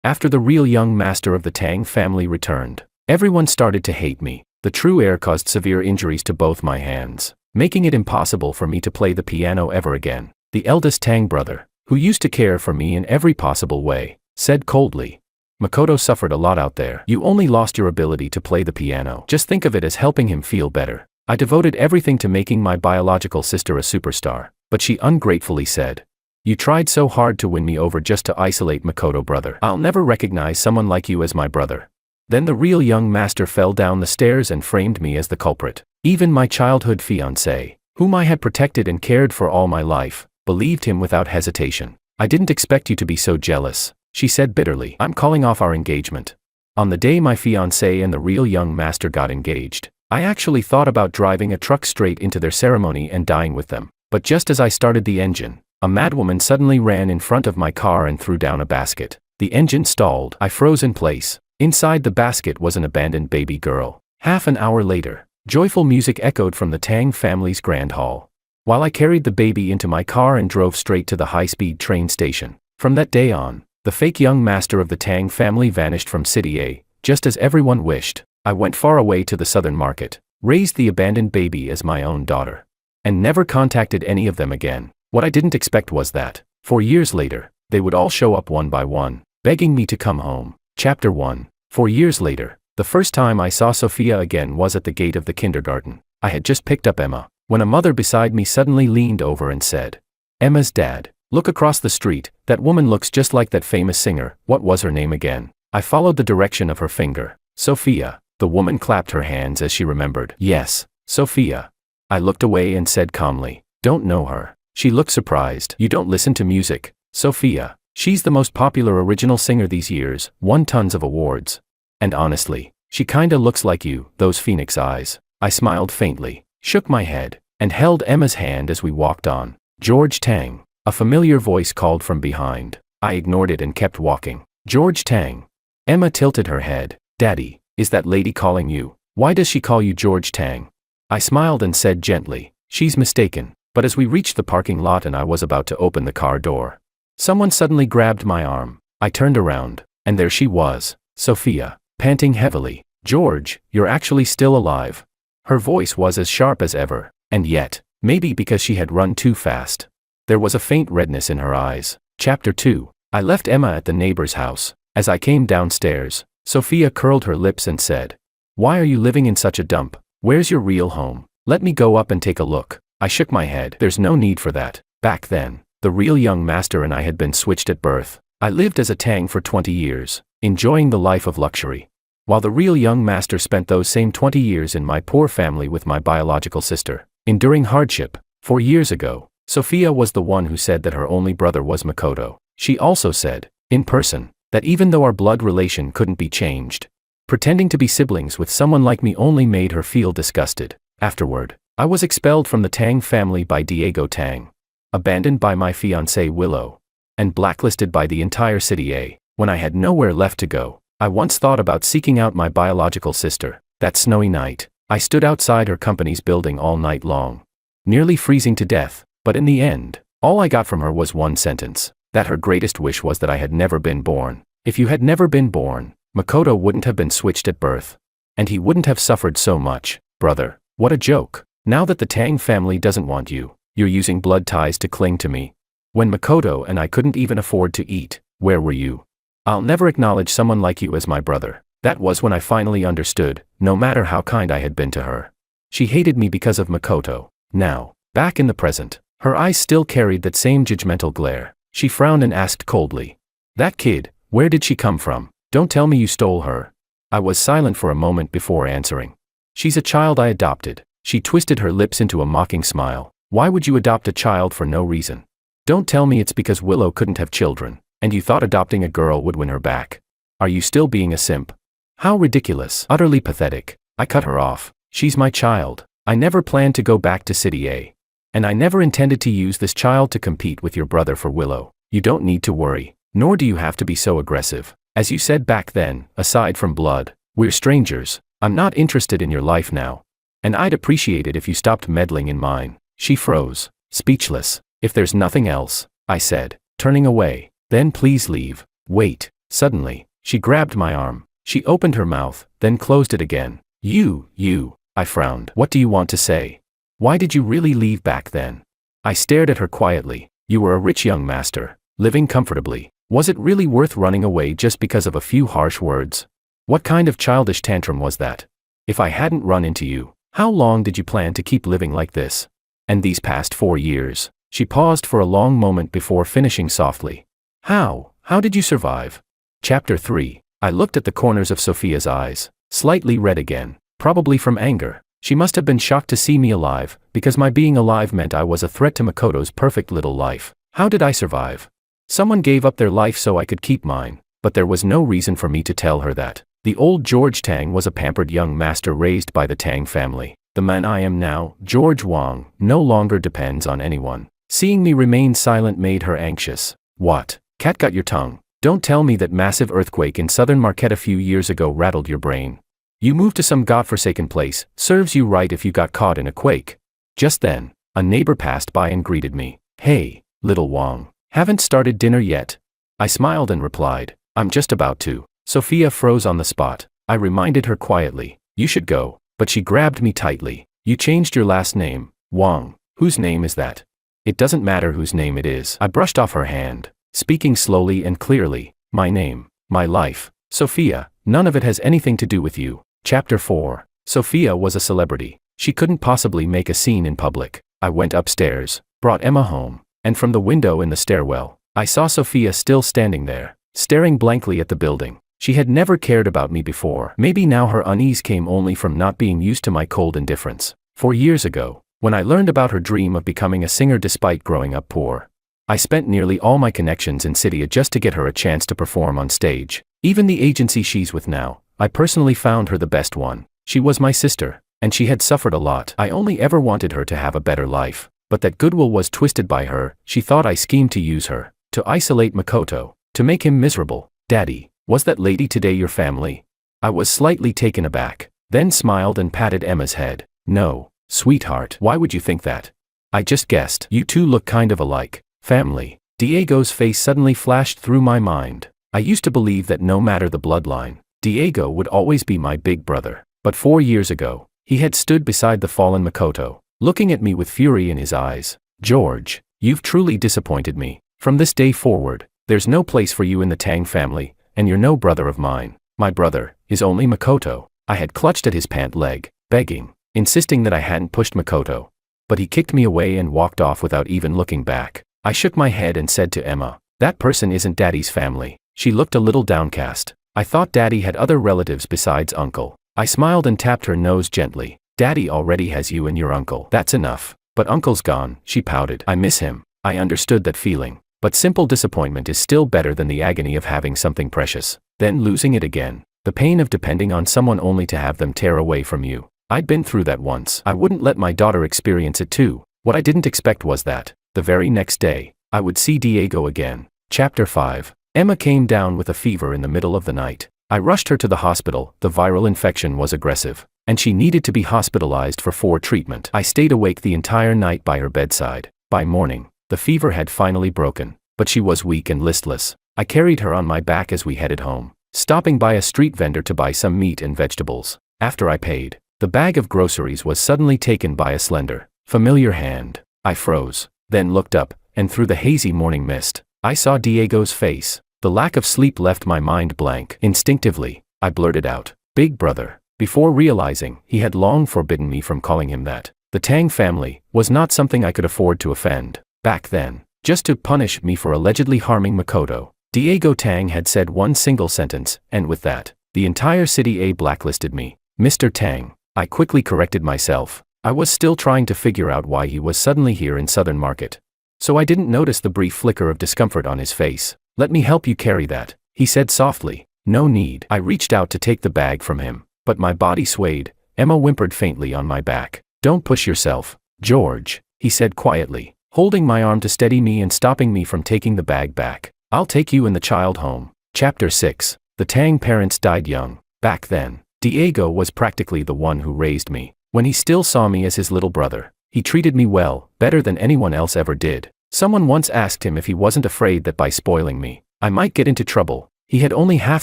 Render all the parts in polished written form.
After the real young master of the Tang family returned, everyone started to hate me. The true heir caused severe injuries to both my hands, making it impossible for me to play the piano ever again. The eldest Tang brother, who used to care for me in every possible way, said coldly, "Makoto suffered a lot out there. You only lost your ability to play the piano. Just think of it as helping him feel better." I devoted everything to making my biological sister a superstar, but she ungratefully said, "You tried so hard to win me over just to isolate Makoto, brother. I'll never recognize someone like you as my brother." Then the real young master fell down the stairs and framed me as the culprit. Even my childhood fiancé, whom I had protected and cared for all my life, believed him without hesitation. "I didn't expect you to be so jealous," she said bitterly. "I'm calling off our engagement." On the day my fiancé and the real young master got engaged, I actually thought about driving a truck straight into their ceremony and dying with them. But just as I started the engine, a madwoman suddenly ran in front of my car and threw down a basket. The engine stalled. I froze in place. Inside the basket was an abandoned baby girl. Half an hour later, joyful music echoed from the Tang family's grand hall, while I carried the baby into my car and drove straight to the high-speed train station. From that day on, the fake young master of the Tang family vanished from City A, just as everyone wished. I went far away to the southern market, raised the abandoned baby as my own daughter, and never contacted any of them again. What I didn't expect was that, 4 years later, they would all show up one by one, begging me to come home. Chapter 1. 4 years later, the first time I saw Sophia again was at the gate of the kindergarten. I had just picked up Emma, when a mother beside me suddenly leaned over and said, "Emma's dad. Look across the street, that woman looks just like that famous singer. What was her name again?" I followed the direction of her finger. "Sophia." The woman clapped her hands as she remembered. "Yes, Sophia." I looked away and said calmly, "Don't know her." She looked surprised. "You don't listen to music, Sophia? She's the most popular original singer these years, won tons of awards. And honestly, she kinda looks like you, those phoenix eyes." I smiled faintly, shook my head, and held Emma's hand as we walked on. "George Tang." A familiar voice called from behind. I ignored it and kept walking. "George Tang." Emma tilted her head. "Daddy, is that lady calling you? Why does she call you George Tang?" I smiled and said gently, "She's mistaken." But as we reached the parking lot and I was about to open the car door, someone suddenly grabbed my arm. I turned around, and there she was, Sophia, panting heavily. "George, you're actually still alive." Her voice was as sharp as ever, and yet, maybe because she had run too fast, there was a faint redness in her eyes. Chapter 2. I left Emma at the neighbor's house. As I came downstairs, Sophia curled her lips and said, "Why are you living in such a dump? Where's your real home? Let me go up and take a look." I shook my head. "There's no need for that." Back then, the real young master and I had been switched at birth. I lived as a Tang for 20 years, enjoying the life of luxury, while the real young master spent those same 20 years in my poor family with my biological sister, enduring hardship. 4 years ago, Sophia was the one who said that her only brother was Makoto. She also said, in person, that even though our blood relation couldn't be changed, pretending to be siblings with someone like me only made her feel disgusted. Afterward, I was expelled from the Tang family by Diego Tang, abandoned by my fiancée Willow, and blacklisted by the entire City A. When I had nowhere left to go, I once thought about seeking out my biological sister. That snowy night, I stood outside her company's building all night long, nearly freezing to death, but in the end, all I got from her was one sentence, that her greatest wish was that I had never been born. If you had never been born, Makoto wouldn't have been switched at birth, and he wouldn't have suffered so much. Brother, what a joke. Now that the Tang family doesn't want you, you're using blood ties to cling to me. When Makoto and I couldn't even afford to eat, where were you? I'll never acknowledge someone like you as my brother. That was when I finally understood, no matter how kind I had been to her. She hated me because of Makoto. Now, back in the present, her eyes still carried that same judgmental glare. She frowned and asked coldly, "That kid, where did she come from? Don't tell me you stole her." I was silent for a moment before answering. "She's a child I adopted." She twisted her lips into a mocking smile. "Why would you adopt a child for no reason? Don't tell me it's because Willow couldn't have children, and you thought adopting a girl would win her back. Are you still being a simp? How ridiculous, utterly pathetic." I cut her off. "She's my child. I never planned to go back to City A. And I never intended to use this child to compete with your brother for Willow. You don't need to worry, nor do you have to be so aggressive. As you said back then, aside from blood, we're strangers. I'm not interested in your life now. And I'd appreciate it if you stopped meddling in mine." She froze, speechless. "If there's nothing else," I said, turning away, "then please leave." "Wait." Suddenly, she grabbed my arm. She opened her mouth, then closed it again. You, I frowned. What do you want to say? Why did you really leave back then? I stared at her quietly. You were a rich young master, living comfortably. Was it really worth running away just because of a few harsh words? What kind of childish tantrum was that? If I hadn't run into you, how long did you plan to keep living like this? And these past 4 years? She paused for a long moment before finishing softly. How did you survive? Chapter 3. I looked at the corners of Sophia's eyes, slightly red again, probably from anger. She must have been shocked to see me alive, because my being alive meant I was a threat to Makoto's perfect little life. How did I survive? Someone gave up their life so I could keep mine, but there was no reason for me to tell her that. The old George Tang was a pampered young master raised by the Tang family. The man I am now, George Wang, no longer depends on anyone. Seeing me remain silent made her anxious. What? Cat got your tongue. Don't tell me that massive earthquake in southern Marquette a few years ago rattled your brain. You moved to some godforsaken place, serves you right if you got caught in a quake. Just then, a neighbor passed by and greeted me. Hey, little Wang, haven't started dinner yet? I smiled and replied, I'm just about to. Sophia froze on the spot. I reminded her quietly, you should go, but she grabbed me tightly. You changed your last name, Wang. Whose name is that? It doesn't matter whose name it is. I brushed off her hand, speaking slowly and clearly. My name, my life, Sophia, none of it has anything to do with you. Chapter 4. Sophia was a celebrity. She couldn't possibly make a scene in public. I went upstairs, brought Emma home, and from the window in the stairwell, I saw Sophia still standing there, staring blankly at the building. She had never cared about me before. Maybe now her unease came only from not being used to my cold indifference. 4 years ago, when I learned about her dream of becoming a singer despite growing up poor, I spent nearly all my connections in City just to get her a chance to perform on stage. Even the agency she's with now, I personally found her the best one. She was my sister, and she had suffered a lot. I only ever wanted her to have a better life, but that goodwill was twisted by her. She thought I schemed to use her, to isolate Makoto, to make him miserable. Daddy, was that lady today your family? I was slightly taken aback, then smiled and patted Emma's head. No, sweetheart, why would you think that? I just guessed. You two look kind of alike. Family. Diego's face suddenly flashed through my mind. I used to believe that no matter the bloodline, Diego would always be my big brother. But 4 years ago, he had stood beside the fallen Makoto, looking at me with fury in his eyes. George, you've truly disappointed me. From this day forward, there's no place for you in the Tang family, and you're no brother of mine. My brother is only Makoto. I had clutched at his pant leg, begging, insisting that I hadn't pushed Makoto. But he kicked me away and walked off without even looking back. I shook my head and said to Emma, that person isn't Daddy's family. She looked a little downcast. I thought Daddy had other relatives besides Uncle. I smiled and tapped her nose gently. Daddy already has you and your uncle. That's enough. But Uncle's gone, she pouted. I miss him. I understood that feeling. But simple disappointment is still better than the agony of having something precious, then losing it again. The pain of depending on someone only to have them tear away from you. I'd been through that once. I wouldn't let my daughter experience it too. What I didn't expect was that, the very next day, I would see Diego again. Chapter 5. Emma came down with a fever in the middle of the night. I rushed her to the hospital. The viral infection was aggressive, and she needed to be hospitalized for treatment. I stayed awake the entire night by her bedside. By morning, the fever had finally broken, but she was weak and listless. I carried her on my back as we headed home, stopping by a street vendor to buy some meat and vegetables. After I paid, the bag of groceries was suddenly taken by a slender, familiar hand. I froze, then looked up, and through the hazy morning mist, I saw Diego's face. The lack of sleep left my mind blank. Instinctively, I blurted out, Big Brother, before realizing he had long forbidden me from calling him that. The Tang family was not something I could afford to offend. Back then, just to punish me for allegedly harming Makoto, Diego Tang had said one single sentence, and with that, the entire city blacklisted me. Mr. Tang, I quickly corrected myself. I was still trying to figure out why he was suddenly here in Southern Market. So I didn't notice the brief flicker of discomfort on his face. Let me help you carry that, he said softly. No need. I reached out to take the bag from him, but my body swayed. Emma whimpered faintly on my back. Don't push yourself, George, he said quietly, holding my arm to steady me and stopping me from taking the bag back. I'll take you and the child home. Chapter 6. The Tang parents died young. Back then, Diego was practically the one who raised me. When he still saw me as his little brother, he treated me well, better than anyone else ever did. Someone once asked him if he wasn't afraid that by spoiling me, I might get into trouble. He had only half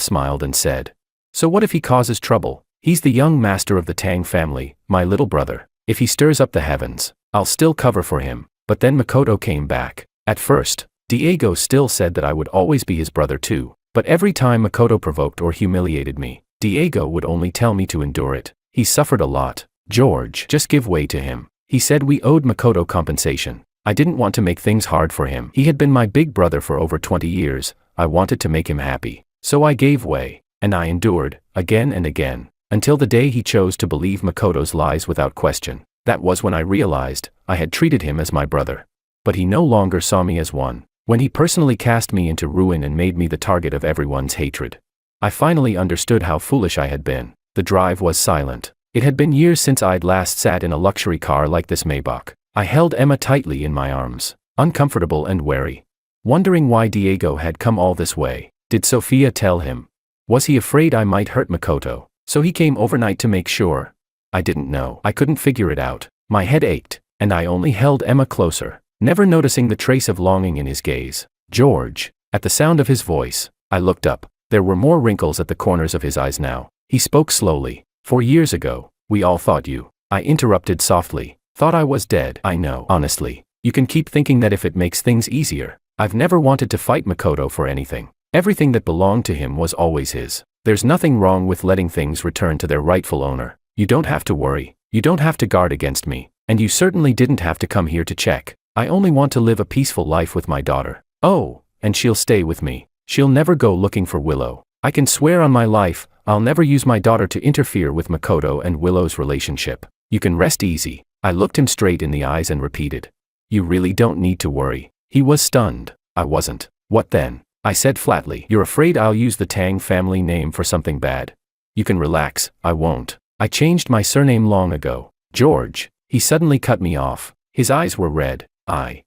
smiled and said, "So what if he causes trouble? He's the young master of the Tang family, my little brother. If he stirs up the heavens, I'll still cover for him." But then Makoto came back. At first, Diego still said that I would always be his brother too, but every time Makoto provoked or humiliated me, Diego would only tell me to endure it. He suffered a lot. "George, just give way to him." He said we owed Makoto compensation. I didn't want to make things hard for him. He had been my big brother for over 20 years. I wanted to make him happy. So I gave way, and I endured, again and again, until the day he chose to believe Makoto's lies without question. That was when I realized I had treated him as my brother. But he no longer saw me as one. When he personally cast me into ruin and made me the target of everyone's hatred, I finally understood how foolish I had been. The drive was silent. It had been years since I'd last sat in a luxury car like this Maybach. I held Emma tightly in my arms, uncomfortable and wary, wondering why Diego had come all this way. Did Sophia tell him? Was he afraid I might hurt Makoto, so he came overnight to make sure? I didn't know. I couldn't figure it out. My head ached, and I only held Emma closer, never noticing the trace of longing in his gaze. "George." At the sound of his voice, I looked up. There were more wrinkles at the corners of his eyes now. He spoke slowly. "4 years ago, we all thought you." I interrupted softly. "Thought I was dead." "I know. Honestly, you can keep thinking that if it makes things easier. I've never wanted to fight Makoto for anything. Everything that belonged to him was always his. There's nothing wrong with letting things return to their rightful owner. You don't have to worry. You don't have to guard against me. And you certainly didn't have to come here to check. I only want to live a peaceful life with my daughter. Oh, and she'll stay with me. She'll never go looking for Willow. I can swear on my life, I'll never use my daughter to interfere with Makoto and Willow's relationship. You can rest easy." I looked him straight in the eyes and repeated, "You really don't need to worry." He was stunned. I wasn't. "What then?" I said flatly. "You're afraid I'll use the Tang family name for something bad. You can relax, I won't. I changed my surname long ago." "George." He suddenly cut me off. His eyes were red. I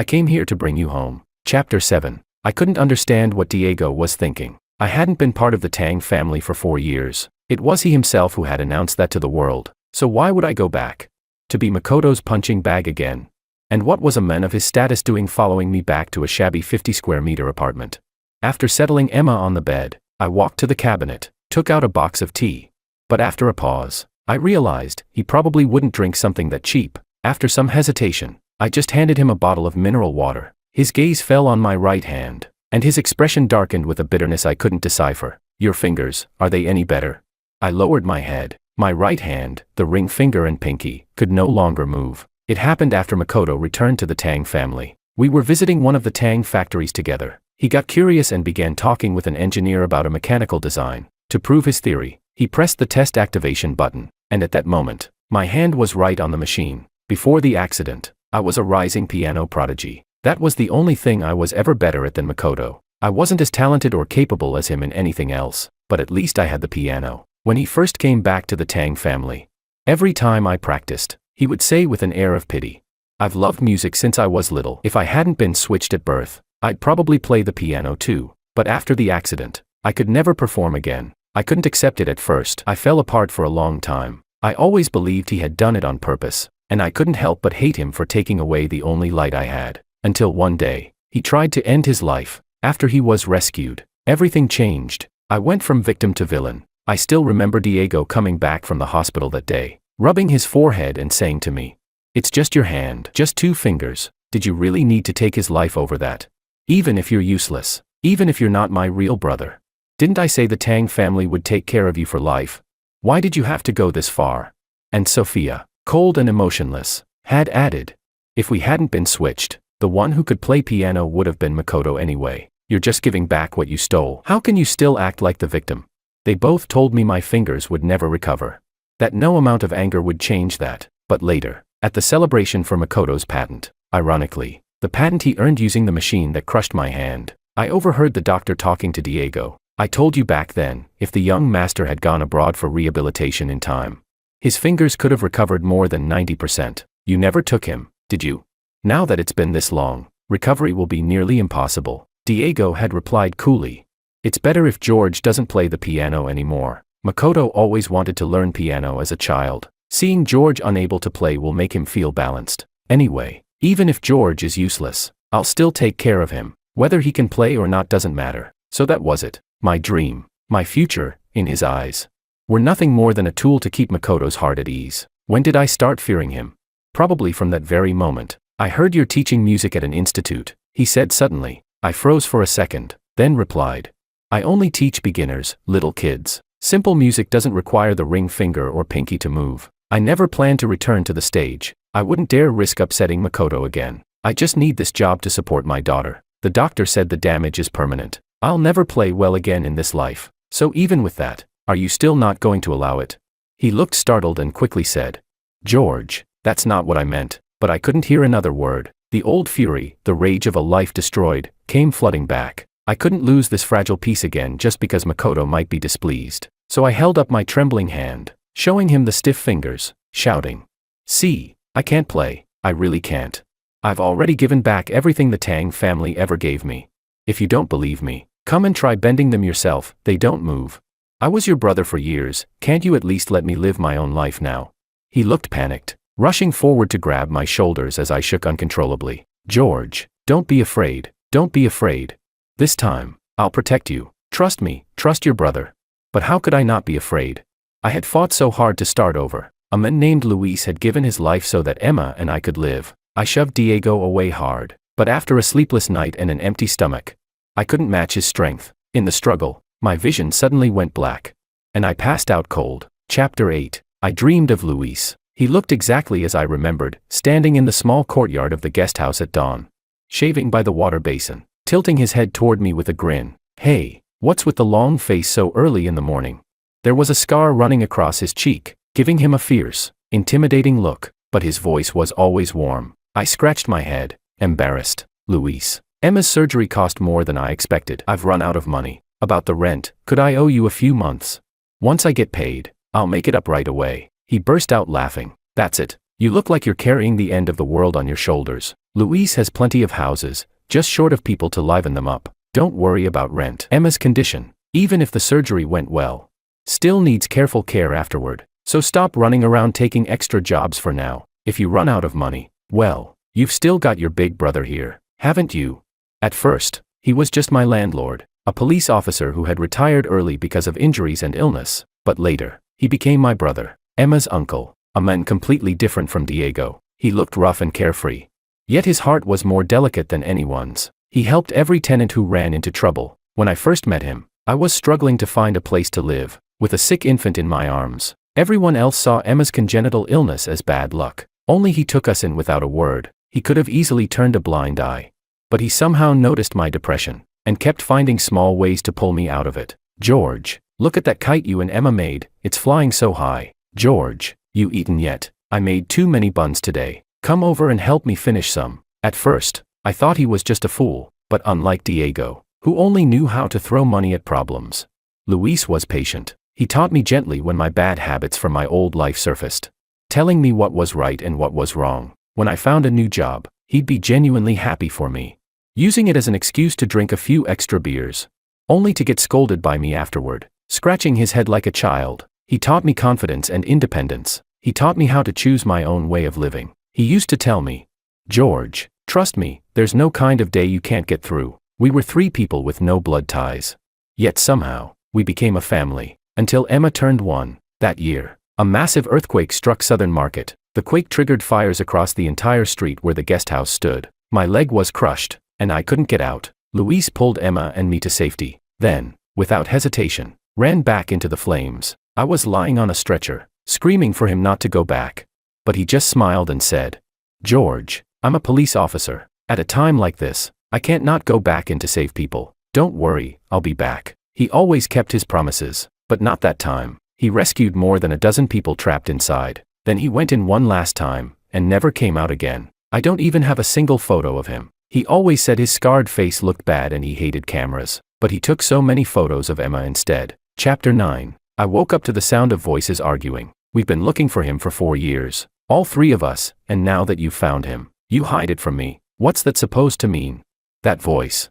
came here to bring you home." Chapter 7. I couldn't understand what Diego was thinking. I hadn't been part of the Tang family for 4 years. It was he himself who had announced that to the world. So why would I go back? To be Makoto's punching bag again? And what was a man of his status doing following me back to a shabby 50-square-meter apartment? After settling Emma on the bed, I walked to the cabinet, took out a box of tea. But after a pause, I realized he probably wouldn't drink something that cheap. After some hesitation, I just handed him a bottle of mineral water. His gaze fell on my right hand, and his expression darkened with a bitterness I couldn't decipher. "Your fingers, are they any better?" I lowered my head. My right hand, the ring finger and pinky, could no longer move. It happened after Makoto returned to the Tang family. We were visiting one of the Tang factories together. He got curious and began talking with an engineer about a mechanical design. To prove his theory, he pressed the test activation button, and at that moment, my hand was right on the machine. Before the accident, I was a rising piano prodigy. That was the only thing I was ever better at than Makoto. I wasn't as talented or capable as him in anything else, but at least I had the piano. When he first came back to the Tang family, every time I practiced, he would say with an air of pity, "I've loved music since I was little. If I hadn't been switched at birth, I'd probably play the piano too. But after the accident, I could never perform again." I couldn't accept it at first. I fell apart for a long time. I always believed he had done it on purpose, and I couldn't help but hate him for taking away the only light I had. Until one day, he tried to end his life. After he was rescued, everything changed. I went from victim to villain. I still remember Diego coming back from the hospital that day, rubbing his forehead and saying to me, "It's just your hand, just 2 fingers. Did you really need to take his life over that? Even if you're useless, even if you're not my real brother. Didn't I say the Tang family would take care of you for life? Why did you have to go this far?" And Sophia, cold and emotionless, had added, "If we hadn't been switched, the one who could play piano would have been Makoto anyway. You're just giving back what you stole. How can you still act like the victim?" They both told me my fingers would never recover, that no amount of anger would change that. But later, at the celebration for Makoto's patent, ironically, the patent he earned using the machine that crushed my hand, I overheard the doctor talking to Diego. "I told you back then, if the young master had gone abroad for rehabilitation in time, his fingers could have recovered more than 90%. You never took him, did you? Now that it's been this long, recovery will be nearly impossible." Diego had replied coolly, "It's better if George doesn't play the piano anymore. Makoto always wanted to learn piano as a child. Seeing George unable to play will make him feel balanced. Anyway, even if George is useless, I'll still take care of him. Whether he can play or not doesn't matter. So that was it. My dream, my future, in his eyes, were nothing more than a tool to keep Makoto's heart at ease. When did I start fearing him? Probably from that very moment. I heard you're teaching music at an institute, he said suddenly. I froze for a second, then replied. I only teach beginners, little kids. Simple music doesn't require the ring finger or pinky to move. I never plan to return to the stage. I wouldn't dare risk upsetting Makoto again. I just need this job to support my daughter. The doctor said the damage is permanent. I'll never play well again in this life. So even with that, are you still not going to allow it? He looked startled and quickly said, George, that's not what I meant. But I couldn't hear another word. The old fury, the rage of a life destroyed, came flooding back. I couldn't lose this fragile piece again just because Makoto might be displeased. So I held up my trembling hand, showing him the stiff fingers, shouting, See, I can't play, I really can't. I've already given back everything the Tang family ever gave me. If you don't believe me, come and try bending them yourself, they don't move. I was your brother for years, can't you at least let me live my own life now? He looked panicked, rushing forward to grab my shoulders as I shook uncontrollably. George, don't be afraid, don't be afraid. This time, I'll protect you. Trust me, trust your brother. But how could I not be afraid? I had fought so hard to start over. A man named Luis had given his life so that Emma and I could live. I shoved Diego away hard, but after a sleepless night and an empty stomach, I couldn't match his strength. In the struggle, my vision suddenly went black, and I passed out cold. Chapter 8. I dreamed of Luis. He looked exactly as I remembered, standing in the small courtyard of the guest house at dawn, shaving by the water basin, tilting his head toward me with a grin. Hey, what's with the long face so early in the morning? There was a scar running across his cheek, giving him a fierce, intimidating look, but his voice was always warm. I scratched my head, embarrassed. Luis, Emma's surgery cost more than I expected. I've run out of money. About the rent, could I owe you a few months? Once I get paid, I'll make it up right away. He burst out laughing. That's it. You look like you're carrying the end of the world on your shoulders. Luis has plenty of houses, just short of people to liven them up. Don't worry about rent. Emma's condition, even if the surgery went well, still needs careful care afterward. So stop running around taking extra jobs for now. If you run out of money, well, you've still got your big brother here, haven't you? At first, he was just my landlord, a police officer who had retired early because of injuries and illness, but later, he became my brother, Emma's uncle, a man completely different from Diego. He looked rough and carefree. Yet his heart was more delicate than anyone's. He helped every tenant who ran into trouble. When I first met him, I was struggling to find a place to live, with a sick infant in my arms. Everyone else saw Emma's congenital illness as bad luck. Only he took us in without a word. He could have easily turned a blind eye. But he somehow noticed my depression, and kept finding small ways to pull me out of it. George, look at that kite you and Emma made, it's flying so high. George, you eaten yet? I made too many buns today. Come over and help me finish some. At first, I thought he was just a fool, but unlike Diego, who only knew how to throw money at problems, Luis was patient. He taught me gently when my bad habits from my old life surfaced, telling me what was right and what was wrong. When I found a new job, he'd be genuinely happy for me, using it as an excuse to drink a few extra beers, only to get scolded by me afterward, scratching his head like a child. He taught me confidence and independence. He taught me how to choose my own way of living. He used to tell me, George, trust me, there's no kind of day you can't get through. We were three people with no blood ties. Yet somehow, we became a family. Until Emma turned one. That year, a massive earthquake struck Southern Market. The quake triggered fires across the entire street where the guest house stood. My leg was crushed, and I couldn't get out. Luis pulled Emma and me to safety. Then, without hesitation, ran back into the flames. I was lying on a stretcher, screaming for him not to go back. But he just smiled and said, George, I'm a police officer. At a time like this, I can't not go back in to save people. Don't worry, I'll be back. He always kept his promises. But not that time. He rescued more than a dozen people trapped inside. Then he went in one last time, and never came out again. I don't even have a single photo of him. He always said his scarred face looked bad and he hated cameras. But he took so many photos of Emma instead. Chapter 9. I woke up to the sound of voices arguing. We've been looking for him for 4 years. All three of us, and now that you've found him, you hide it from me. What's that supposed to mean? That voice.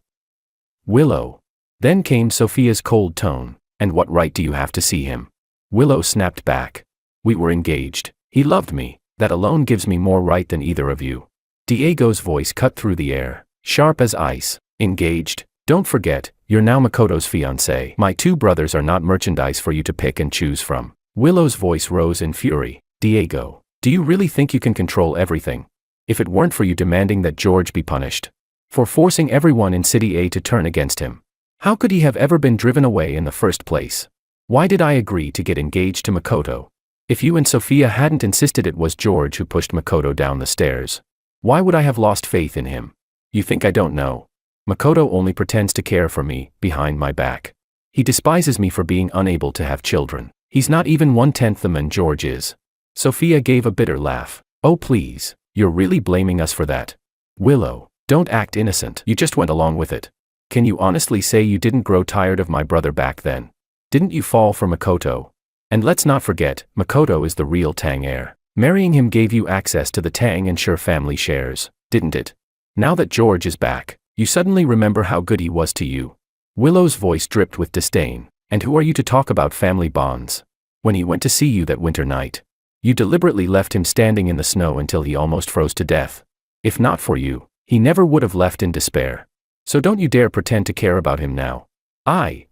Willow. Then came Sophia's cold tone. And what right do you have to see him? Willow snapped back. We were engaged. He loved me. That alone gives me more right than either of you. Diego's voice cut through the air, sharp as ice. Engaged? Don't forget, you're now Makoto's fiancé. My two brothers are not merchandise for you to pick and choose from. Willow's voice rose in fury. Diego, do you really think you can control everything? If it weren't for you demanding that George be punished for forcing everyone in City A to turn against him, how could he have ever been driven away in the first place? Why did I agree to get engaged to Makoto? If you and Sophia hadn't insisted it was George who pushed Makoto down the stairs, why would I have lost faith in him? You think I don't know? Makoto only pretends to care for me, behind my back. He despises me for being unable to have children. He's not even 1/10 the man George is. Sophia gave a bitter laugh. Oh please, you're really blaming us for that. Willow, don't act innocent. You just went along with it. Can you honestly say you didn't grow tired of my brother back then? Didn't you fall for Makoto? And let's not forget, Makoto is the real Tang heir. Marrying him gave you access to the Tang and Sure family shares, didn't it? Now that George is back, you suddenly remember how good he was to you. Willow's voice dripped with disdain. And who are you to talk about family bonds? When he went to see you that winter night, you deliberately left him standing in the snow until he almost froze to death. If not for you, he never would have left in despair. So don't you dare pretend to care about him now.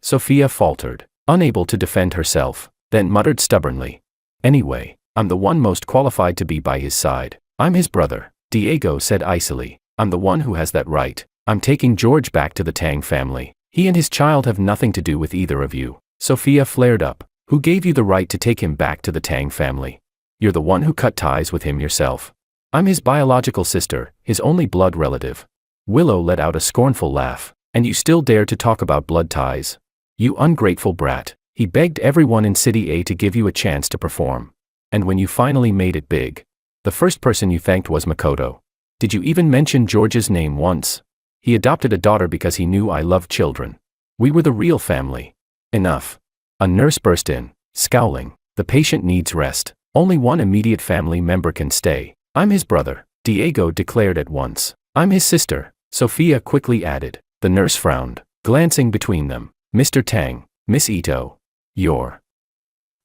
Sophia faltered, unable to defend herself, then muttered stubbornly. Anyway, I'm the one most qualified to be by his side. I'm his brother, Diego said icily. I'm the one who has that right. I'm taking George back to the Tang family. He and his child have nothing to do with either of you. Sophia flared up. Who gave you the right to take him back to the Tang family? You're the one who cut ties with him yourself. I'm his biological sister, his only blood relative. Willow let out a scornful laugh. And you still dare to talk about blood ties? You ungrateful brat. He begged everyone in City A to give you a chance to perform. And when you finally made it big, the first person you thanked was Makoto. Did you even mention George's name once? He adopted a daughter because he knew I loved children. We were the real family. Enough. A nurse burst in, scowling. The patient needs rest. Only one immediate family member can stay. I'm his brother, Diego declared at once. I'm his sister, Sophia quickly added. The nurse frowned, glancing between them. Mr. Tang, Miss Ito. You're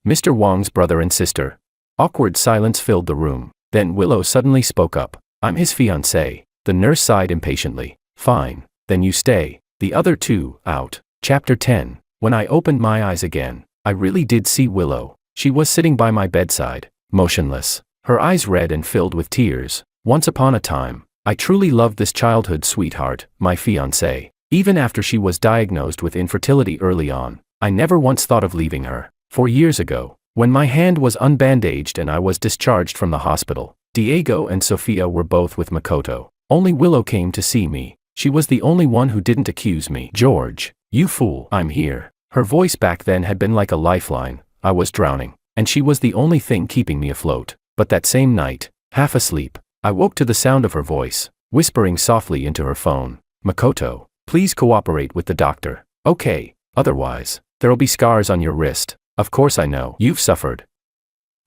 Mr. Wang's brother and sister. Awkward silence filled the room. Then Willow suddenly spoke up. I'm his fiancé. The nurse sighed impatiently. Fine, then you stay. The other two, out. Chapter 10. When I opened my eyes again, I really did see Willow. She was sitting by my bedside, motionless, her eyes red and filled with tears. Once upon a time, I truly loved this childhood sweetheart, my fiancé. Even after she was diagnosed with infertility early on, I never once thought of leaving her. 4 years ago, when my hand was unbandaged and I was discharged from the hospital, Diego and Sophia were both with Makoto. Only Willow came to see me. She was the only one who didn't accuse me. George, you fool, I'm here. Her voice back then had been like a lifeline. I was drowning, and she was the only thing keeping me afloat. But that same night, half asleep, I woke to the sound of her voice, whispering softly into her phone. Makoto, please cooperate with the doctor. Okay, otherwise, there'll be scars on your wrist. Of course I know. You've suffered.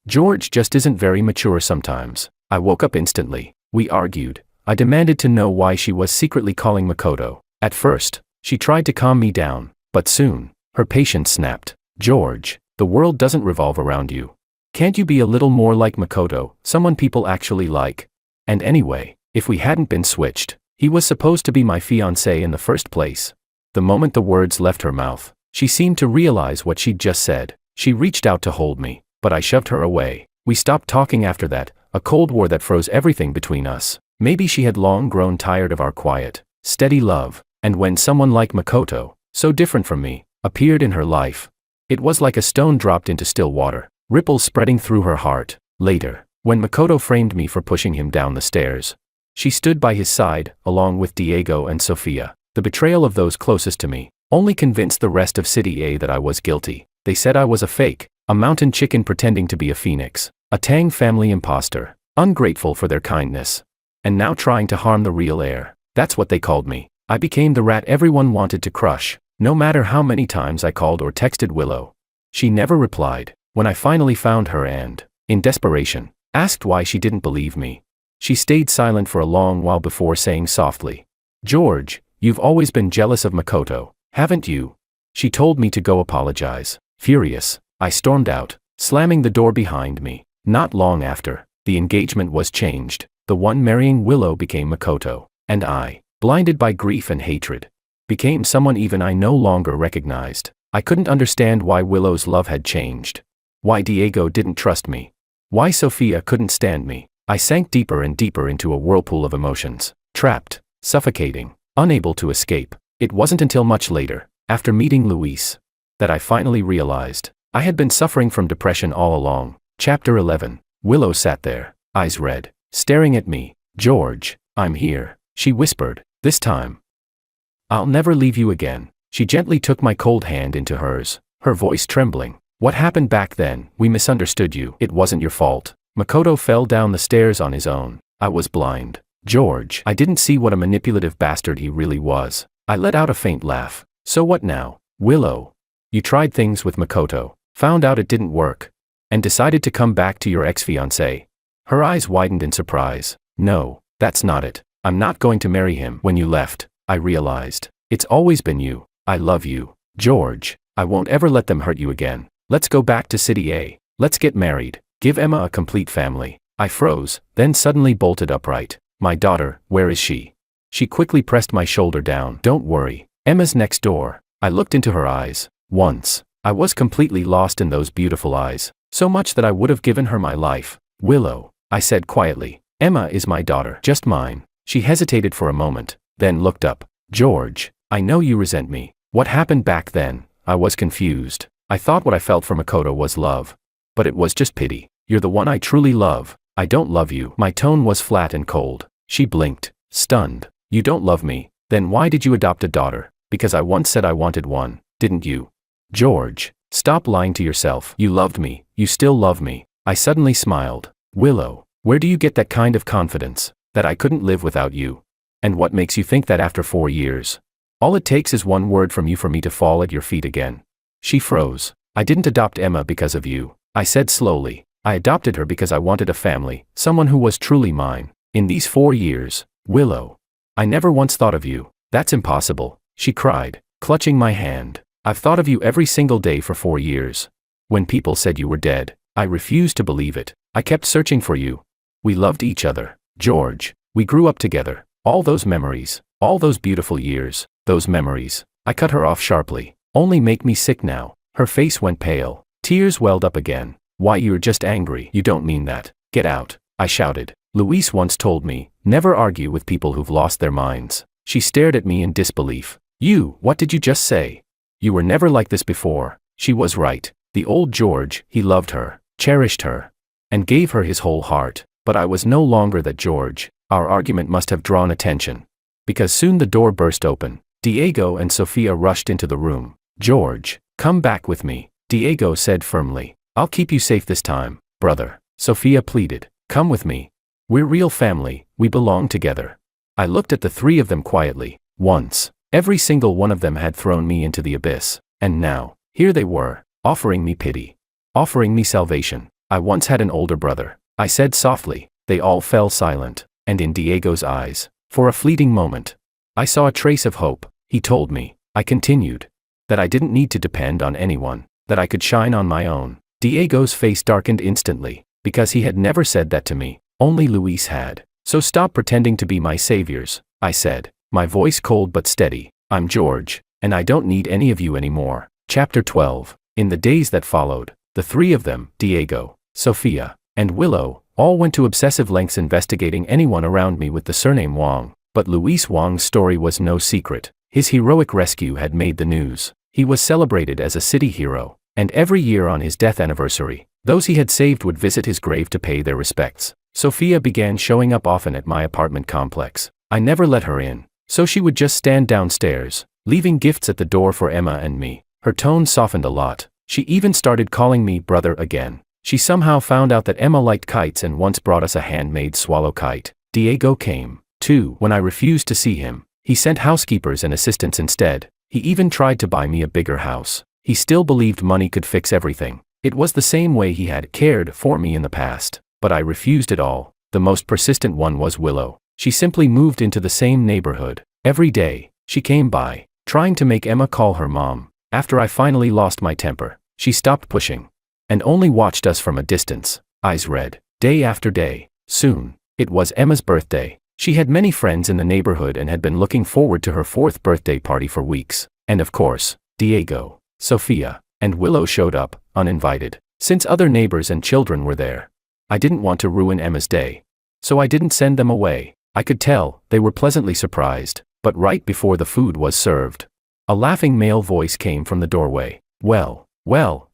George just isn't very mature sometimes. I woke up instantly. We argued. I demanded to know why she was secretly calling Makoto. At first, she tried to calm me down, but soon, her patience snapped. George, the world doesn't revolve around you. Can't you be a little more like Makoto, someone people actually like? And anyway, if we hadn't been switched, he was supposed to be my fiancé in the first place. The moment the words left her mouth, she seemed to realize what she'd just said. She reached out to hold me, but I shoved her away. We stopped talking after that, a cold war that froze everything between us. Maybe she had long grown tired of our quiet, steady love, and when someone like Makoto, so different from me, appeared in her life, it was like a stone dropped into still water, ripples spreading through her heart. Later, when Makoto framed me for pushing him down the stairs, she stood by his side, along with Diego and Sophia. The betrayal of those closest to me only convinced the rest of City A that I was guilty. They said I was a fake, a mountain chicken pretending to be a phoenix, a Tang family imposter, ungrateful for their kindness, and now trying to harm the real heir. That's what they called me. I became the rat everyone wanted to crush. No matter how many times I called or texted Willow, she never replied. When I finally found her and, in desperation, asked why she didn't believe me, she stayed silent for a long while before saying softly, George, you've always been jealous of Makoto, haven't you? She told me to go apologize. Furious, I stormed out, slamming the door behind me. Not long after, the engagement was changed. The one marrying Willow became Makoto, and I, blinded by grief and hatred, became someone even I no longer recognized. I couldn't understand why Willow's love had changed. Why Diego didn't trust me. Why Sophia couldn't stand me. I sank deeper and deeper into a whirlpool of emotions, trapped, suffocating, unable to escape. It wasn't until much later, after meeting Luis, that I finally realized I had been suffering from depression all along. Chapter 11. Willow sat there, eyes red, staring at me. "George, I'm here," she whispered. "This time, I'll never leave you again." She gently took my cold hand into hers, her voice trembling. "What happened back then? We misunderstood you. It wasn't your fault." Makoto fell down the stairs on his own. I was blind. George, I didn't see what a manipulative bastard he really was. I let out a faint laugh. "So what now, Willow? You tried things with Makoto, found out it didn't work, and decided to come back to your ex-fiancé?" Her eyes widened in surprise. "No, that's not it. I'm not going to marry him." "When you left, I realized. It's always been you. I love you, George. I won't ever let them hurt you again. Let's go back to City A. Let's get married. Give Emma a complete family." I froze, then suddenly bolted upright. "My daughter, where is she?" She quickly pressed my shoulder down. "Don't worry. Emma's next door." I looked into her eyes. Once, I was completely lost in those beautiful eyes, so much that I would have given her my life. "Willow," I said quietly. "Emma is my daughter, just mine." She hesitated for a moment, then looked up. "George, I know you resent me. What happened back then?" I was confused. I thought what I felt for Makoto was love. But it was just pity. "You're the one I truly love. I don't love you." My tone was flat and cold. She blinked, stunned. "You don't love me? Then why did you adopt a daughter?" "Because I once said I wanted one, didn't you?" "George, stop lying to yourself. You loved me. You still love me." I suddenly smiled. "Willow, where do you get that kind of confidence? That I couldn't live without you? And what makes you think that after 4 years? All it takes is one word from you for me to fall at your feet again." She froze. "I didn't adopt Emma because of you," I said slowly. "I adopted her because I wanted a family, someone who was truly mine. In these 4 years, Willow, I never once thought of you." "That's impossible," she cried, clutching my hand. "I've thought of you every single day for 4 years. When people said you were dead, I refused to believe it. I kept searching for you. We loved each other, George. We grew up together. All those memories, all those beautiful years, those memories." I cut her off sharply. "Only make me sick now." Her face went pale. Tears welled up again. "Why, you're just angry." "You don't mean that. Get out," I shouted. "Luis once told me, never argue with people who've lost their minds." She stared at me in disbelief. What did you just say? You were never like this before." She was right. The old George, he loved her, cherished her, and gave her his whole heart. But I was no longer that George. Our argument must have drawn attention, because soon the door burst open. Diego and Sophia rushed into the room. "George, come back with me," Diego said firmly. "I'll keep you safe this time, brother," Sophia pleaded. "Come with me. We're real family, we belong together." I looked at the three of them quietly. Once, every single one of them had thrown me into the abyss, and now, here they were, offering me pity, offering me salvation. "I once had an older brother," I said softly. They all fell silent, and in Diego's eyes, for a fleeting moment, I saw a trace of hope. "He told me," I continued, "that I didn't need to depend on anyone, that I could shine on my own." Diego's face darkened instantly, because he had never said that to me. Only Luis had. "So stop pretending to be my saviors," I said, my voice cold but steady. "I'm George, and I don't need any of you anymore." Chapter 12. In the days that followed, the three of them, Diego, Sophia, and Willow, all went to obsessive lengths investigating anyone around me with the surname Wang. But Luis Wang's story was no secret. His heroic rescue had made the news. He was celebrated as a city hero, and every year on his death anniversary, those he had saved would visit his grave to pay their respects. Sophia began showing up often at my apartment complex. I never let her in, so she would just stand downstairs, leaving gifts at the door for Emma and me. Her tone softened a lot. She even started calling me brother again. She somehow found out that Emma liked kites and once brought us a handmade swallow kite. Diego came, too, when I refused to see him. He sent housekeepers and assistants instead. He even tried to buy me a bigger house. He still believed money could fix everything. It was the same way he had cared for me in the past. But I refused it all. The most persistent one was Willow. She simply moved into the same neighborhood. Every day, she came by, trying to make Emma call her mom. After I finally lost my temper, she stopped pushing, and only watched us from a distance, eyes red, day after day. Soon, it was Emma's birthday. She had many friends in the neighborhood and had been looking forward to her 4th birthday party for weeks. And of course, Diego, Sophia, and Willow showed up, uninvited, since other neighbors and children were there. I didn't want to ruin Emma's day, so I didn't send them away. I could tell they were pleasantly surprised, but right before the food was served, a laughing male voice came from the doorway. Well,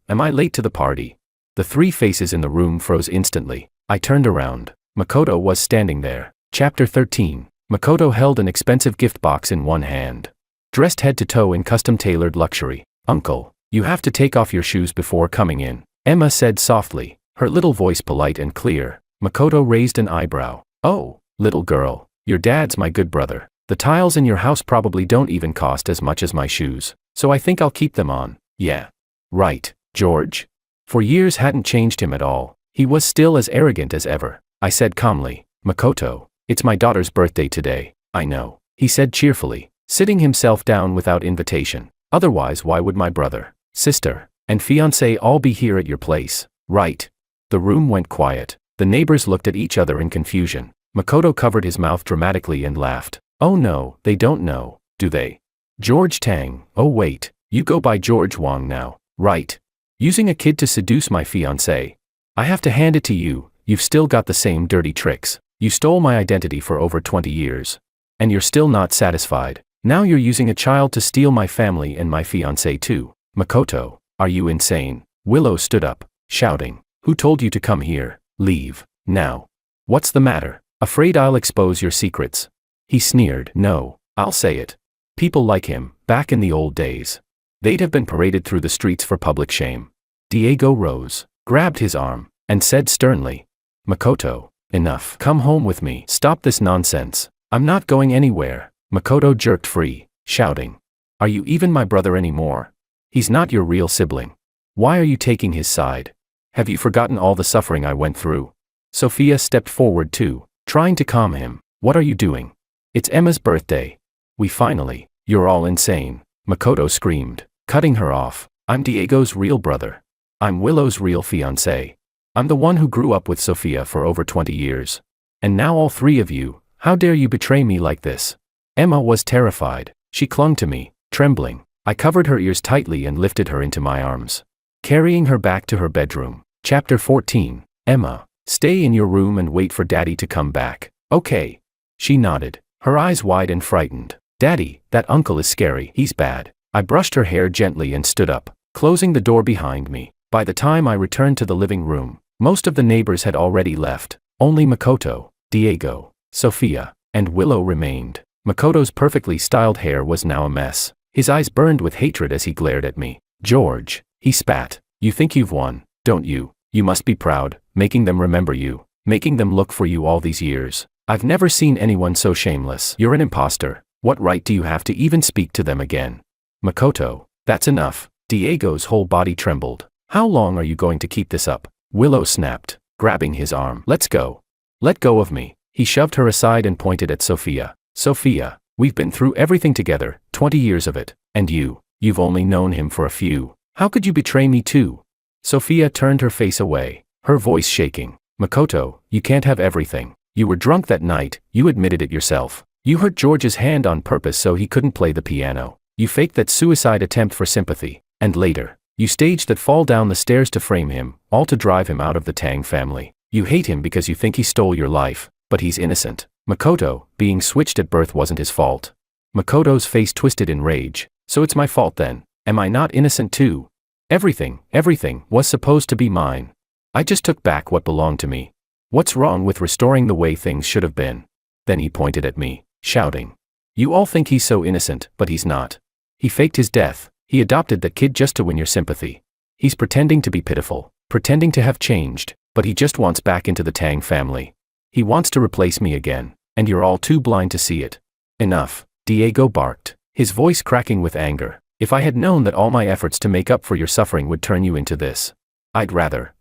am I late to the party? The 3 faces in the room froze instantly. I turned around. Makoto was standing there. Chapter 13. Makoto held an expensive gift box in one hand. Dressed head to toe in custom-tailored luxury. Uncle, you have to take off your shoes before coming in, Emma said softly, her little voice polite and clear. Makoto raised an eyebrow. Oh, little girl, your dad's my good brother. The tiles in your house probably don't even cost as much as my shoes, so I think I'll keep them on. Yeah. Right, George. For years hadn't changed him at all. He was still as arrogant as ever. I said calmly, Makoto, it's my daughter's birthday today. I know, he said cheerfully, sitting himself down without invitation. Otherwise, why would my brother, sister, and fiancé all be here at your place, right? The room went quiet. The neighbors looked at each other in confusion. Makoto covered his mouth dramatically and laughed. Oh no, they don't know, do they? George Tang, oh wait, you go by George Wang now, right? Using a kid to seduce my fiancé. I have to hand it to you, you've still got the same dirty tricks. You stole my identity for over 20 years. And you're still not satisfied. Now you're using a child to steal my family and my fiancé too. Makoto, are you insane? Willow stood up, shouting. Who told you to come here? Leave, now. What's the matter? Afraid I'll expose your secrets? He sneered. No, I'll say it. People like him, back in the old days, they'd have been paraded through the streets for public shame. Diego rose, grabbed his arm, and said sternly, Makoto, enough. Come home with me. Stop this nonsense. I'm not going anywhere. Makoto jerked free, shouting. Are you even my brother anymore? He's not your real sibling. Why are you taking his side? Have you forgotten all the suffering I went through? Sophia stepped forward too, trying to calm him. What are you doing? It's Emma's birthday. You're all insane. Makoto screamed, cutting her off. I'm Diego's real brother. I'm Willow's real fiancé. I'm the one who grew up with Sophia for over 20 years. And now all 3 of you, how dare you betray me like this? Emma was terrified. She clung to me, trembling. I covered her ears tightly and lifted her into my arms, carrying her back to her bedroom. Chapter 14. Emma, stay in your room and wait for Daddy to come back. Okay. She nodded, her eyes wide and frightened. Daddy, that uncle is scary. He's bad. I brushed her hair gently and stood up, closing the door behind me. By the time I returned to the living room, most of the neighbors had already left. Only Makoto, Diego, Sophia, and Willow remained. Makoto's perfectly styled hair was now a mess. His eyes burned with hatred as he glared at me. George, he spat. You think you've won, don't you? You must be proud, making them remember you, making them look for you all these years. I've never seen anyone so shameless. You're an imposter. What right do you have to even speak to them again? Makoto, that's enough. Diego's whole body trembled. How long are you going to keep this up? Willow snapped, grabbing his arm. Let's go. Let go of me. He shoved her aside and pointed at Sophia. Sophia, we've been through everything together, 20 years of it, and you've only known him for a few. How could you betray me too? Sophia turned her face away, her voice shaking. Makoto, you can't have everything. You were drunk that night, you admitted it yourself. You hurt George's hand on purpose so he couldn't play the piano. You faked that suicide attempt for sympathy, and later, you staged that fall down the stairs to frame him, all to drive him out of the Tang family. You hate him because you think he stole your life, but he's innocent. Makoto, being switched at birth wasn't his fault. Makoto's face twisted in rage. So it's my fault then. Am I not innocent too? Everything was supposed to be mine. I just took back what belonged to me. What's wrong with restoring the way things should have been? Then he pointed at me, shouting. You all think he's so innocent, but he's not. He faked his death. He adopted that kid just to win your sympathy. He's pretending to be pitiful, pretending to have changed, but he just wants back into the Tang family. He wants to replace me again, and you're all too blind to see it. Enough, Diego barked, his voice cracking with anger. If I had known that all my efforts to make up for your suffering would turn you into this, I'd rather.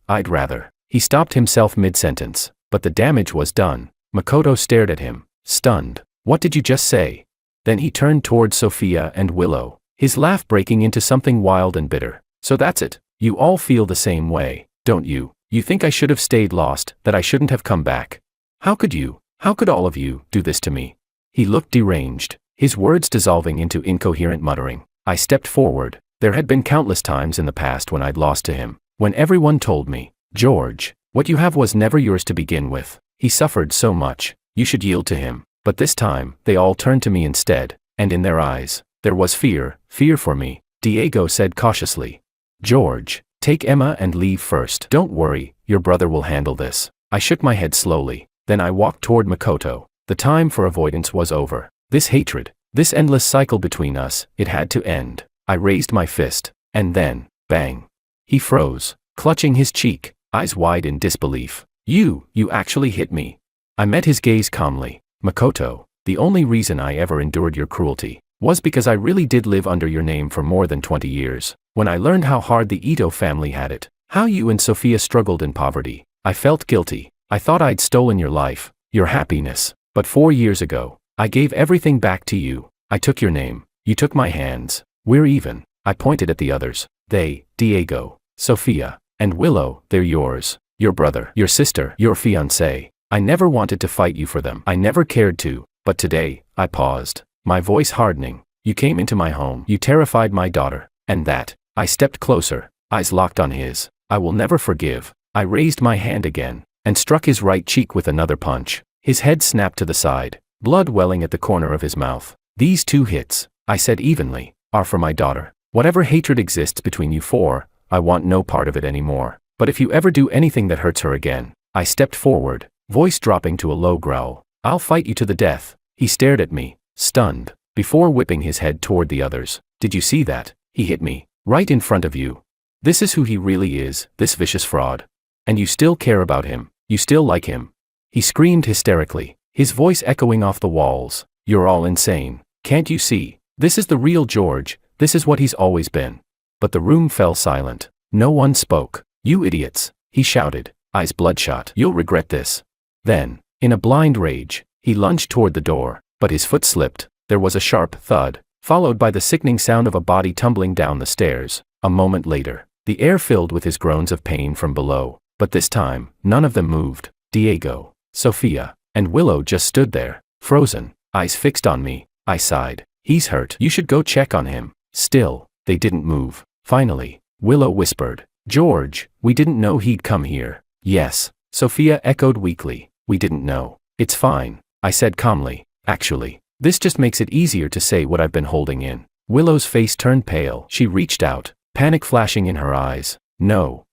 He stopped himself mid-sentence, but the damage was done. Makoto stared at him, stunned. What did you just say? Then he turned towards Sophia and Willow, his laugh breaking into something wild and bitter. So that's it. You all feel the same way, don't you? You think I should have stayed lost, that I shouldn't have come back? How could you? How could all of you do this to me? He looked deranged, his words dissolving into incoherent muttering. I stepped forward. There had been countless times in the past when I'd lost to him, when everyone told me, George, what you have was never yours to begin with. He suffered so much, you should yield to him. But this time, they all turned to me instead, and in their eyes, there was fear for me. Diego said cautiously. George, take Emma and leave first. Don't worry, your brother will handle this. I shook my head slowly, then I walked toward Makoto. The time for avoidance was over. This hatred, this endless cycle between us, it had to end. I raised my fist, and then, bang. He froze, clutching his cheek, eyes wide in disbelief. You actually hit me. I met his gaze calmly. Makoto, the only reason I ever endured your cruelty was because I really did live under your name for more than 20 years. When I learned how hard the Ito family had it, how you and Sophia struggled in poverty, I felt guilty. I thought I'd stolen your life, your happiness. But 4 years ago, I gave everything back to you. I took your name. You took my hands. We're even. I pointed at the others. They, Diego, Sophia, and Willow, they're yours. Your brother, your sister, your fiancé. I never wanted to fight you for them. I never cared to. But today, I paused, my voice hardening. You came into my home. You terrified my daughter. And that. I stepped closer, eyes locked on his. I will never forgive. I raised my hand again, and struck his right cheek with another punch. His head snapped to the side, blood welling at the corner of his mouth. These 2 hits, I said evenly, are for my daughter. Whatever hatred exists between you four, I want no part of it anymore. But if you ever do anything that hurts her again, I stepped forward, voice dropping to a low growl. I'll fight you to the death. He stared at me, stunned, before whipping his head toward the others. Did you see that? He hit me, right in front of you. This is who he really is, this vicious fraud. And you still care about him, you still like him. He screamed hysterically, his voice echoing off the walls. You're all insane. Can't you see? This is the real George, this is what he's always been. But the room fell silent. No one spoke. You idiots, he shouted, eyes bloodshot. You'll regret this. Then, in a blind rage, he lunged toward the door, but his foot slipped. There was a sharp thud, followed by the sickening sound of a body tumbling down the stairs. A moment later, the air filled with his groans of pain from below. But this time, none of them moved. Diego, Sophia, and Willow just stood there, frozen, eyes fixed on me. I sighed. He's hurt. You should go check on him. Still, they didn't move. Finally, Willow whispered, George, we didn't know he'd come here. Yes, Sophia echoed weakly. We didn't know. It's fine, I said calmly. Actually, this just makes it easier to say what I've been holding in. Willow's face turned pale. She reached out, panic flashing in her eyes. No.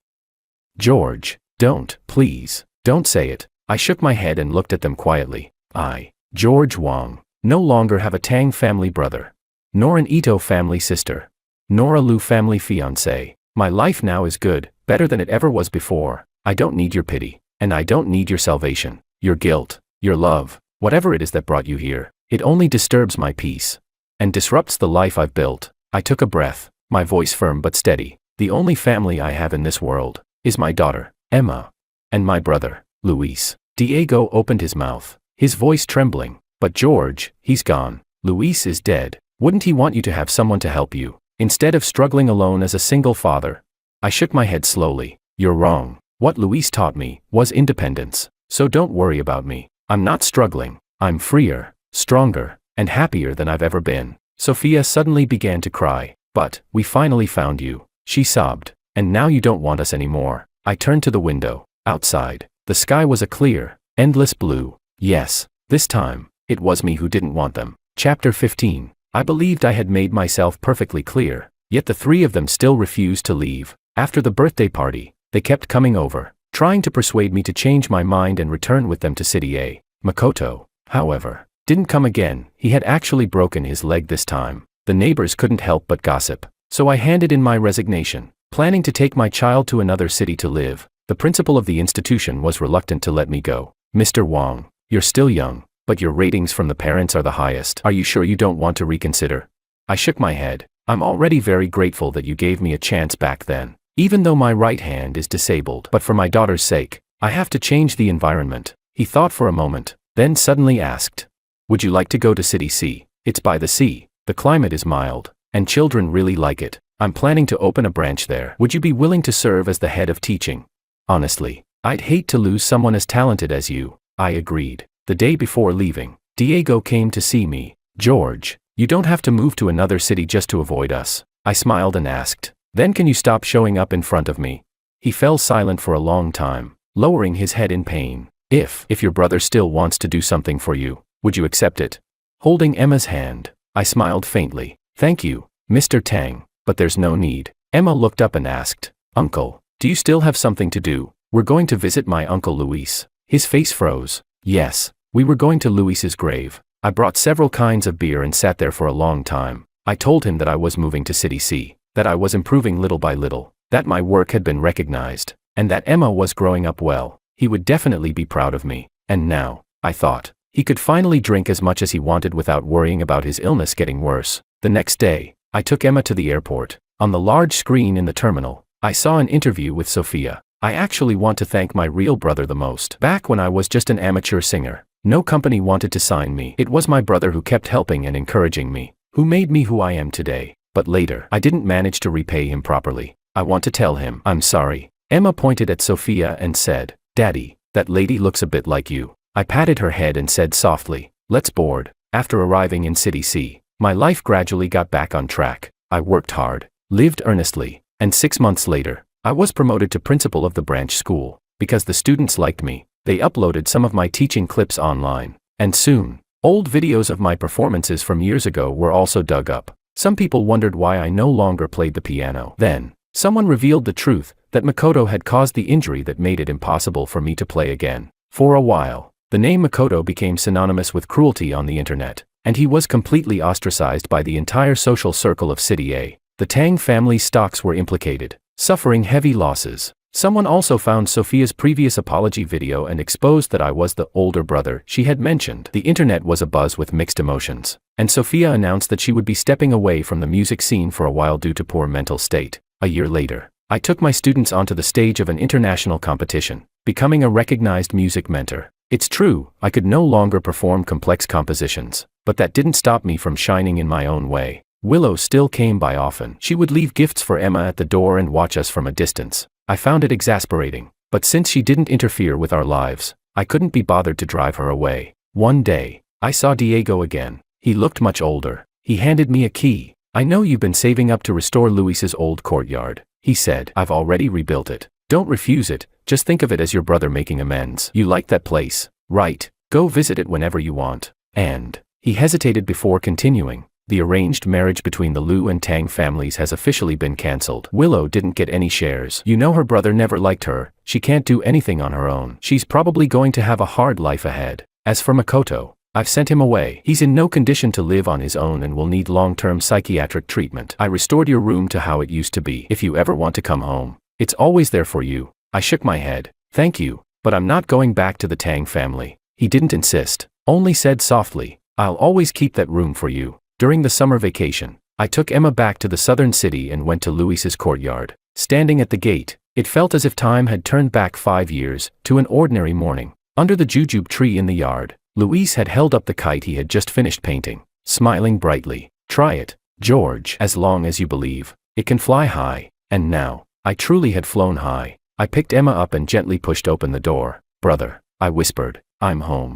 George, don't, please, don't say it. I shook my head and looked at them quietly. I, George Wong, no longer have a Tang family brother, nor an Ito family sister, nor a Liu family fiancé. My life now is good, better than it ever was before. I don't need your pity, and I don't need your salvation, your guilt, your love, whatever it is that brought you here. It only disturbs my peace, and disrupts the life I've built. I took a breath, my voice firm but steady. The only family I have in this world is my daughter, Emma, and my brother, Luis. Diego opened his mouth, his voice trembling. But George, he's gone. Luis is dead. Wouldn't he want you to have someone to help you, instead of struggling alone as a single father? I shook my head slowly. You're wrong. What Luis taught me was independence. So don't worry about me. I'm not struggling. I'm freer, stronger, and happier than I've ever been. Sophia suddenly began to cry. But, we finally found you, she sobbed. And now you don't want us anymore. I turned to the window. Outside, the sky was a clear, endless blue. Yes, this time, it was me who didn't want them. Chapter 15. I believed I had made myself perfectly clear, yet the 3 of them still refused to leave. After the birthday party, they kept coming over, trying to persuade me to change my mind and return with them to City A. Makoto, however, didn't come again. He had actually broken his leg this time. The neighbors couldn't help but gossip, so I handed in my resignation, planning to take my child to another city to live. The principal of the institution was reluctant to let me go. Mr. Wong, you're still young, but your ratings from the parents are the highest. Are you sure you don't want to reconsider? I shook my head. I'm already very grateful that you gave me a chance back then, even though my right hand is disabled. But for my daughter's sake, I have to change the environment. He thought for a moment, then suddenly asked, would you like to go to City C? It's by the sea, the climate is mild, and children really like it. I'm planning to open a branch there. Would you be willing to serve as the head of teaching? Honestly, I'd hate to lose someone as talented as you. I agreed. The day before leaving, Diego came to see me. "George, you don't have to move to another city just to avoid us." I smiled and asked, "Then can you stop showing up in front of me?" He fell silent for a long time, lowering his head in pain. If your brother still wants to do something for you, would you accept it?" Holding Emma's hand, I smiled faintly. "Thank you, Mr. Tang, but there's no need." Emma looked up and asked, "Uncle, do you still have something to do?" "We're going to visit my uncle Luis." His face froze. "Yes, we were going to Luis's grave." I brought several kinds of beer and sat there for a long time. I told him that I was moving to City C, that I was improving little by little, that my work had been recognized, and that Emma was growing up well. He would definitely be proud of me. And now, I thought, he could finally drink as much as he wanted without worrying about his illness getting worse. The next day, I took Emma to the airport. On the large screen in the terminal, I saw an interview with Sophia. I actually want to thank my real brother the most. Back when I was just an amateur singer, no company wanted to sign me. It was my brother who kept helping and encouraging me, who made me who I am today. But later, I didn't manage to repay him properly. I want to tell him I'm sorry. Emma pointed at Sophia and said, "Daddy, that lady looks a bit like you." I patted her head and said softly, "Let's board." After arriving in City C, my life gradually got back on track. I worked hard, lived earnestly, and 6 months later, I was promoted to principal of the branch school. Because the students liked me, they uploaded some of my teaching clips online. And soon, old videos of my performances from years ago were also dug up. Some people wondered why I no longer played the piano. Then, someone revealed the truth, that Makoto had caused the injury that made it impossible for me to play again. For a while, the name Makoto became synonymous with cruelty on the internet, and he was completely ostracized by the entire social circle of City A. The Tang family's stocks were implicated, suffering heavy losses. Someone also found Sophia's previous apology video and exposed that I was the older brother she had mentioned. The internet was abuzz with mixed emotions, and Sophia announced that she would be stepping away from the music scene for a while due to poor mental state. A year later, I took my students onto the stage of an international competition, becoming a recognized music mentor. It's true, I could no longer perform complex compositions, but that didn't stop me from shining in my own way. Willow still came by often. She would leave gifts for Emma at the door and watch us from a distance. I found it exasperating, but since she didn't interfere with our lives, I couldn't be bothered to drive her away. One day, I saw Diego again. He looked much older. He handed me a key. "I know you've been saving up to restore Luis's old courtyard," he said. "I've already rebuilt it. Don't refuse it, just think of it as your brother making amends. You like that place, right? Go visit it whenever you want." And, he hesitated before continuing, "The arranged marriage between the Liu and Tang families has officially been cancelled. Willow didn't get any shares. You know her brother never liked her, she can't do anything on her own. She's probably going to have a hard life ahead. As for Makoto, I've sent him away. He's in no condition to live on his own and will need long-term psychiatric treatment. I restored your room to how it used to be. If you ever want to come home, it's always there for you." I shook my head. "Thank you, but I'm not going back to the Tang family." He didn't insist, only said softly, "I'll always keep that room for you." During the summer vacation, I took Emma back to the southern city and went to Luis's courtyard. Standing at the gate, it felt as if time had turned back 5 years, to an ordinary morning. Under the jujube tree in the yard, Luis had held up the kite he had just finished painting, smiling brightly. "Try it, George. As long as you believe, it can fly high." And now, I truly had flown high. I picked Emma up and gently pushed open the door. "Brother," I whispered, "I'm home."